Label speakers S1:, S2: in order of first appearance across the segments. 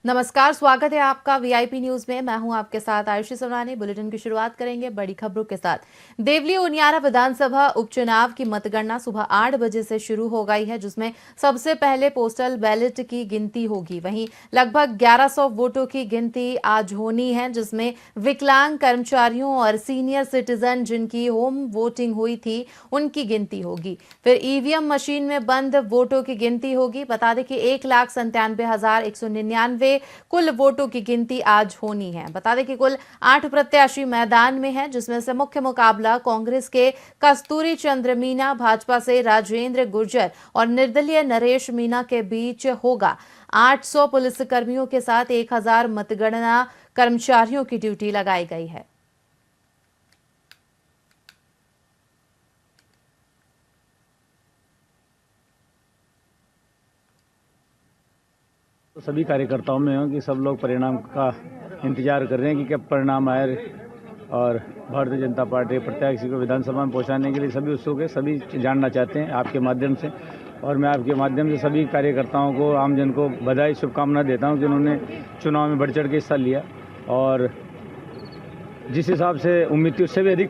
S1: नमस्कार, स्वागत है आपका वीआईपी न्यूज में। मैं हूं आपके साथ आयुषी सोनानी। बुलेटिन की शुरुआत करेंगे बड़ी खबरों के साथ। देवली उनियारा विधानसभा उपचुनाव की मतगणना सुबह 8 बजे से शुरू हो गई है, जिसमें सबसे पहले पोस्टल बैलेट की गिनती होगी। वहीं लगभग 1100 वोटों की गिनती आज होनी है, जिसमें विकलांग कर्मचारियों और सीनियर सिटीजन जिनकी होम वोटिंग हुई थी उनकी गिनती होगी। फिर ईवीएम मशीन में बंद वोटों की गिनती होगी। बता दें कि 1,97,199 कुल वोटों की गिनती आज होनी है। बता दें कि कुल 8 प्रत्याशी मैदान में हैं, जिसमें से मुख्य मुकाबला कांग्रेस के कस्तूरी चंद्र मीना, भाजपा से राजेंद्र गुर्जर और निर्दलीय नरेश मीना के बीच होगा। 800 पुलिसकर्मियों के साथ 1000 मतगणना कर्मचारियों की ड्यूटी लगाई गई है।
S2: तो सभी कार्यकर्ताओं में हूँ कि सब लोग परिणाम का इंतजार कर रहे हैं कि कब परिणाम आए, और भारतीय जनता पार्टी प्रत्याशी को विधानसभा में पहुंचाने के लिए सभी उत्सुक है। सभी जानना चाहते हैं आपके माध्यम से, और मैं आपके माध्यम से सभी कार्यकर्ताओं को, आमजन को बधाई शुभकामनाएं देता हूं कि उन्होंने चुनाव में बढ़ चढ़ के हिस्सा लिया और जिस हिसाब से उम्मीद थी उससे भी अधिक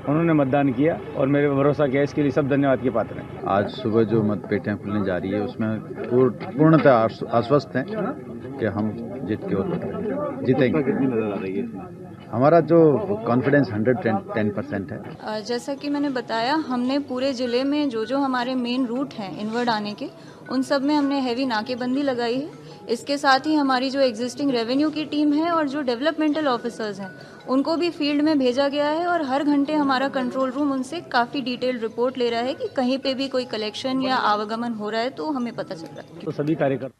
S2: उन्होंने मतदान किया, और मेरे भरोसा किया। इसके लिए सब धन्यवाद के पात्र हैं।
S3: आज सुबह जो मतपेटियां खुलने जा रही है उसमें पूर्णतः आश्वस्त हैं कि हम जीत के और जीतेंगे।
S4: कितनी नजर आ रही है इसमें?
S3: हमारा जो कॉन्फिडेंस 110% है।
S5: जैसा कि मैंने बताया, हमने पूरे ज़िले में जो हमारे मेन रूट हैं इनवर्ड आने के, उन सब में हमने हैवी नाकेबंदी लगाई है। इसके साथ ही हमारी जो एग्जिस्टिंग रेवेन्यू की टीम है और जो डेवलपमेंटल ऑफिसर्स हैं उनको भी फील्ड में भेजा गया है, और हर घंटे हमारा कंट्रोल रूम उनसे काफ़ी डिटेल्ड रिपोर्ट ले रहा है कि कहीं पे भी कोई कलेक्शन या आवागमन हो रहा है तो हमें पता चल रहा है।
S2: तो सभी कार्यकर्ता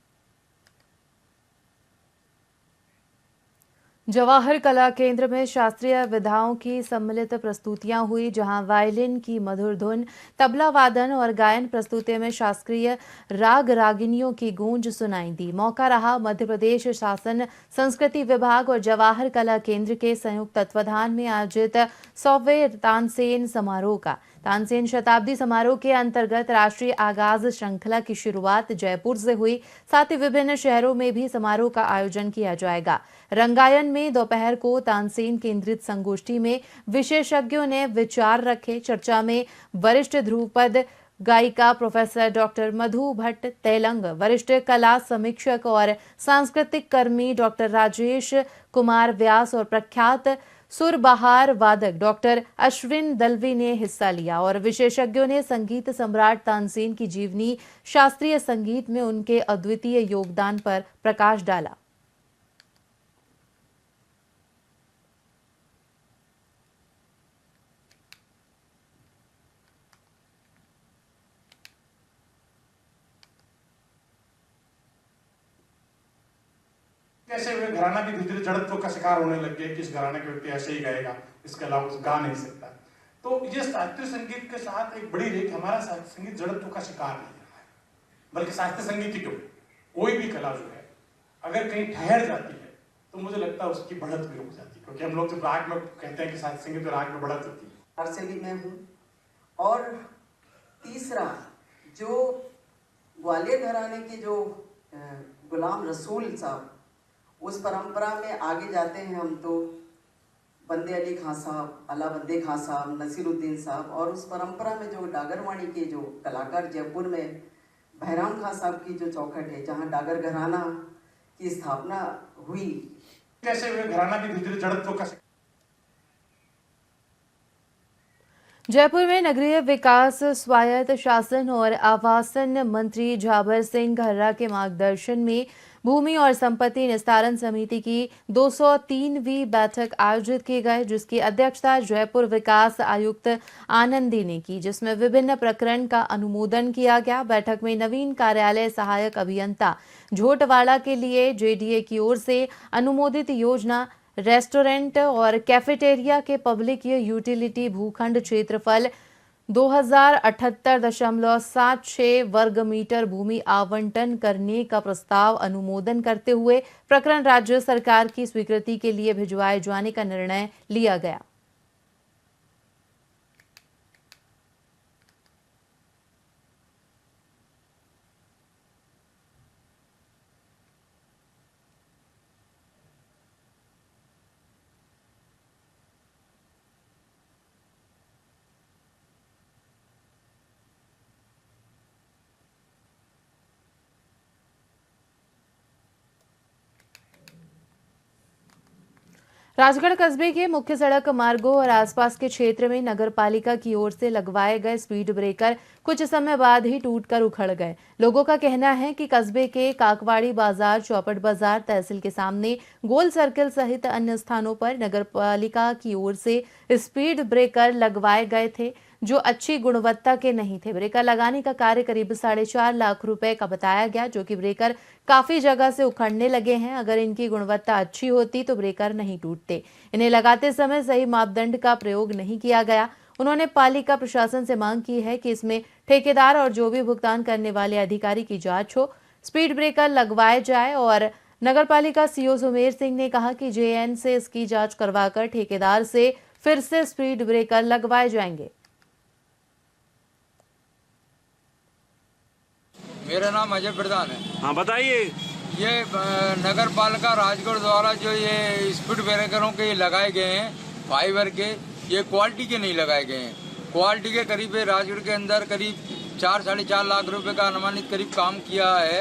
S1: जवाहर कला केंद्र में शास्त्रीय विधाओं की सम्मिलित प्रस्तुतियां हुई, जहां वायलिन की मधुर धुन, तबला वादन और गायन प्रस्तुति में शास्त्रीय राग रागिनियों की गूंज सुनाई दी। मौका रहा मध्य प्रदेश शासन संस्कृति विभाग और जवाहर कला केंद्र के संयुक्त तत्वाधान में आयोजित 100वें तानसेन समारोह का। तानसेन शताब्दी समारोह के अंतर्गत राष्ट्रीय आगाज श्रृंखला की शुरुआत जयपुर से हुई। साथ ही विभिन्न शहरों में भी समारोह का आयोजन किया जाएगा। रंगायन में दोपहर को तानसेन केंद्रित संगोष्ठी में विशेषज्ञों ने विचार रखे। चर्चा में वरिष्ठ ध्रुपद गायिका प्रोफेसर डॉक्टर मधु भट्ट तेलंग, वरिष्ठ कला समीक्षक और सांस्कृतिक कर्मी डॉक्टर राजेश कुमार व्यास और प्रख्यात सुरबहार वादक डॉक्टर अश्विन दलवी ने हिस्सा लिया। और विशेषज्ञों ने संगीत सम्राट तानसेन की जीवनी, शास्त्रीय संगीत में उनके अद्वितीय योगदान पर प्रकाश डाला।
S6: कैसे वे घराना भी धीरे धीरे जड़त्व का शिकार होने लग गए कि इस घराने के व्यक्ति ऐसे ही गाएगा, इसके अलावा कुछ गा नहीं सकता। तो ये शास्त्रीय संगीत के साथ एक बड़ी रेख, हमारा शास्त्रीय संगीत जड़त्व का शिकार नहीं है, बल्कि शास्त्रीय संगीत ही क्यों, कोई भी कला जो है अगर कहीं ठहर जाती है तो मुझे लगता है उसकी बढ़त भी रुक जाती है। क्योंकि हम लोग जब राग में कहते हैं कि शास्त्रीय संगीत में राग में बढ़त होती है।
S7: हर्षली में हूँ। और तीसरा, जो ग्वालियर घराने के जो गुलाम रसूल साहब, उस परंपरा में आगे जाते हैं हम तो बंदे अली खां साहब, अला बंदे खां साहब, नसीरुद्दीन साहब, और उस परंपरा में जो डागरवाणी के जो कलाकार, जयपुर में बहराम खां साहब की जो चौखट है जहाँ डागर घराना की स्थापना हुई।
S6: कैसे वे घराना भी धीरे धीरे जड़त्व का
S1: जयपुर में नगरीय विकास, स्वायत्त शासन और आवासन मंत्री झाबर सिंह घर्रा के मार्गदर्शन में भूमि और संपत्ति निस्तारण समिति की 203वीं बैठक आयोजित की गई, जिसकी अध्यक्षता जयपुर विकास आयुक्त आनंदी ने की, जिसमें विभिन्न प्रकरण का अनुमोदन किया गया। बैठक में नवीन कार्यालय सहायक अभियंता झोटवाड़ा के लिए जेडीए की ओर से अनुमोदित योजना, रेस्टोरेंट और कैफेटेरिया के पब्लिक यूटिलिटी भूखंड क्षेत्रफल 2078.76 वर्ग मीटर भूमि आवंटन करने का प्रस्ताव अनुमोदन करते हुए प्रकरण राज्य सरकार की स्वीकृति के लिए भिजवाए जाने का निर्णय लिया गया। राजगढ़ कस्बे के मुख्य सड़क मार्गों और आसपास के क्षेत्र में नगर पालिका की ओर से लगवाए गए स्पीड ब्रेकर कुछ समय बाद ही टूटकर उखड़ गए। लोगों का कहना है कि कस्बे के काकवाड़ी बाजार, चौपट बाजार, तहसील के सामने, गोल सर्किल सहित अन्य स्थानों पर नगर पालिका की ओर से स्पीड ब्रेकर लगवाए गए थे जो अच्छी गुणवत्ता के नहीं थे। ब्रेकर लगाने का कार्य करीब 4.5 लाख रुपए का बताया गया, जो कि ब्रेकर काफी जगह से उखड़ने लगे हैं। अगर इनकी गुणवत्ता अच्छी होती तो ब्रेकर नहीं टूटते। इन्हें लगाते समय सही मापदंड का प्रयोग नहीं किया गया। उन्होंने पालिका प्रशासन से मांग की है कि इसमें ठेकेदार और जो भी भुगतान करने वाले अधिकारी की जांच हो, स्पीड ब्रेकर लगवाए जाए। और नगर पालिका सीओ सुमेर सिंह ने कहा कि जेएन से इसकी जांच करवाकर ठेकेदार से फिर से स्पीड ब्रेकर लगवाए जाएंगे।
S4: मेरा नाम अजय प्रधान है।
S8: हाँ बताइए।
S4: ये नगर पालिका राजगढ़ द्वारा जो ये स्पीड ब्रेकरों के लगाए गए हैं फाइबर के, ये क्वालिटी के नहीं लगाए गए हैं। क्वालिटी के करीब राजगढ़ के अंदर करीब 4-4.5 लाख रुपए का अनुमानित करीब काम किया है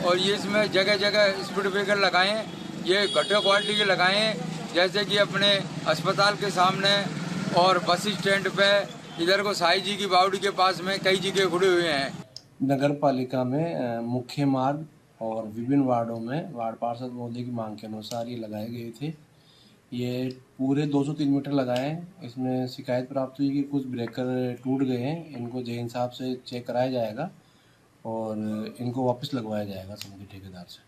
S4: और ये इसमें जगह जगह स्पीड ब्रेकर लगाए हैं। ये घटिया क्वालिटी के लगाए हैं, जैसे कि अपने अस्पताल के सामने और बस स्टैंड पे, इधर को साई जी की बावड़ी के पास में कई जगह खुले हुए हैं।
S9: नगर पालिका में मुख्य मार्ग और विभिन्न वार्डों में वार्ड पार्षद महोदय की मांग के अनुसार ये लगाए गए थे। ये पूरे 203 मीटर लगाए हैं। इसमें शिकायत प्राप्त हुई कि कुछ ब्रेकर टूट गए हैं। इनको जेएन साहब से चेक कराया जाएगा और इनको वापस लगवाया जाएगा संबंधित ठेकेदार से।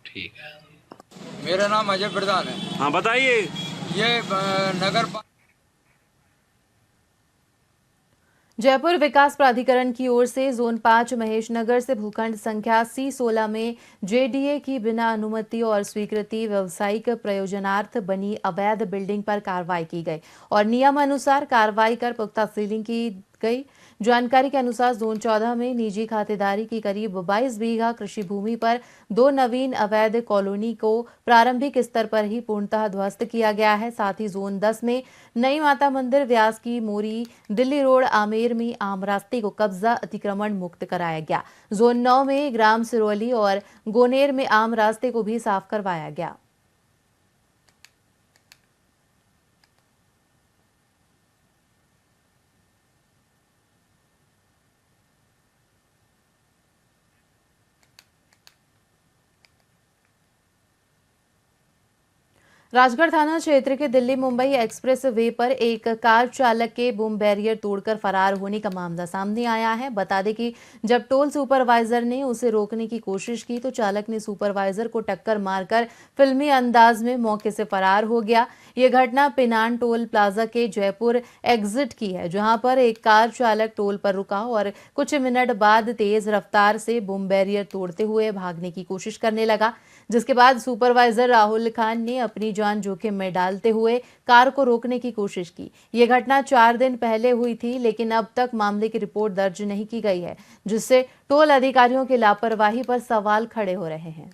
S8: ठीक है।
S4: मेरा नाम अजय प्रधान है।
S8: हाँ बताइए।
S4: ये नगर
S1: जयपुर विकास प्राधिकरण की ओर से जोन 5 महेश नगर से भूखंड संख्या C16 में जेडीए की बिना अनुमति और स्वीकृति व्यवसायिक प्रयोजनार्थ बनी अवैध बिल्डिंग पर कार्रवाई की गई और नियमानुसार कार्रवाई कर पुख्ता सीलिंग की गई। जानकारी के अनुसार जोन 14 में निजी खातेदारी की करीब 22 बीघा कृषि भूमि पर 2 नवीन अवैध कॉलोनी को प्रारंभिक स्तर पर ही पूर्णतः ध्वस्त किया गया है। साथ ही जोन 10 में नई माता मंदिर, व्यास की मोरी, दिल्ली रोड, आमेर में आम रास्ते को कब्जा अतिक्रमण मुक्त कराया गया। जोन 9 में ग्राम सिरोली और गोनेर में आम रास्ते को भी साफ करवाया गया। राजगढ़ थाना क्षेत्र के दिल्ली मुंबई एक्सप्रेस वे पर एक कार चालक के बूम बैरियर तोड़कर फरार होने का मामला सामने आया है। बता दें कि जब टोल सुपरवाइजर ने उसे रोकने की कोशिश की तो चालक ने सुपरवाइजर को टक्कर मारकर फिल्मी अंदाज में मौके से फरार हो गया। ये घटना पिनान टोल प्लाजा के जयपुर एग्जिट की है, जहां पर एक कार चालक टोल पर रुका और कुछ मिनट बाद तेज रफ्तार से बूम बैरियर तोड़ते हुए भागने की कोशिश करने लगा, जिसके बाद सुपरवाइजर राहुल खान ने अपनी जान जोखिम में डालते हुए कार को रोकने की कोशिश की। ये घटना 4 दिन पहले हुई थी, लेकिन अब तक मामले की रिपोर्ट दर्ज नहीं की गई है, जिससे टोल अधिकारियों की लापरवाही पर सवाल खड़े हो रहे हैं।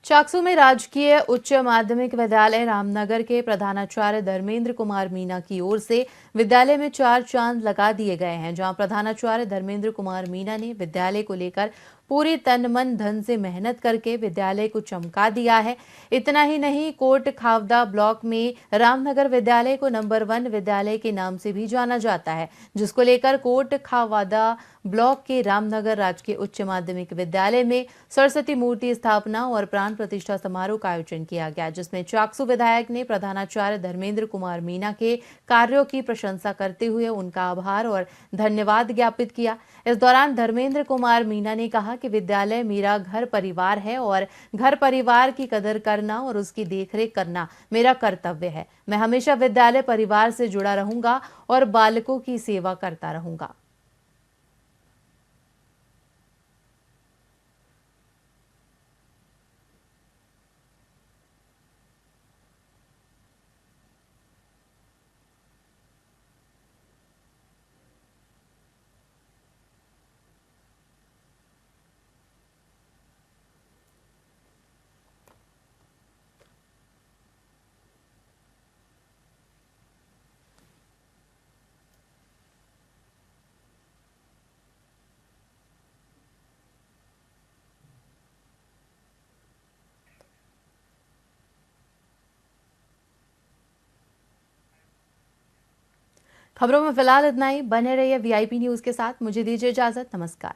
S1: चाकसू में राजकीय उच्च माध्यमिक विद्यालय रामनगर के प्रधानाचार्य धर्मेंद्र कुमार मीना की ओर से विद्यालय में 4 चांद लगा दिए गए हैं, जहां प्रधानाचार्य धर्मेंद्र कुमार मीना ने विद्यालय को लेकर पूरी तन मन धन से मेहनत करके विद्यालय को चमका दिया है। इतना ही नहीं, कोट खावदा ब्लॉक में रामनगर विद्यालय को नंबर 1 विद्यालय के नाम से भी जाना जाता है, जिसको लेकर कोट खावदा ब्लॉक के रामनगर राजकीय उच्च माध्यमिक विद्यालय में सरस्वती मूर्ति स्थापना और प्राण प्रतिष्ठा समारोह का आयोजन किया गया, जिसमें चाकसू विधायक ने प्रधानाचार्य धर्मेंद्र कुमार मीना के कार्यों की प्रशंसा करते हुए उनका आभार और धन्यवाद ज्ञापित किया। इस दौरान धर्मेंद्र कुमार मीना ने कहा कि विद्यालय मेरा घर परिवार है और घर परिवार की कदर करना और उसकी देखरेख करना मेरा कर्तव्य है। मैं हमेशा विद्यालय परिवार से जुड़ा रहूंगा और बालकों की सेवा करता रहूंगा। खबरों में फिलहाल इतना ही। बने रहिए VIP न्यूज के साथ। मुझे दीजिए इजाजत। नमस्कार।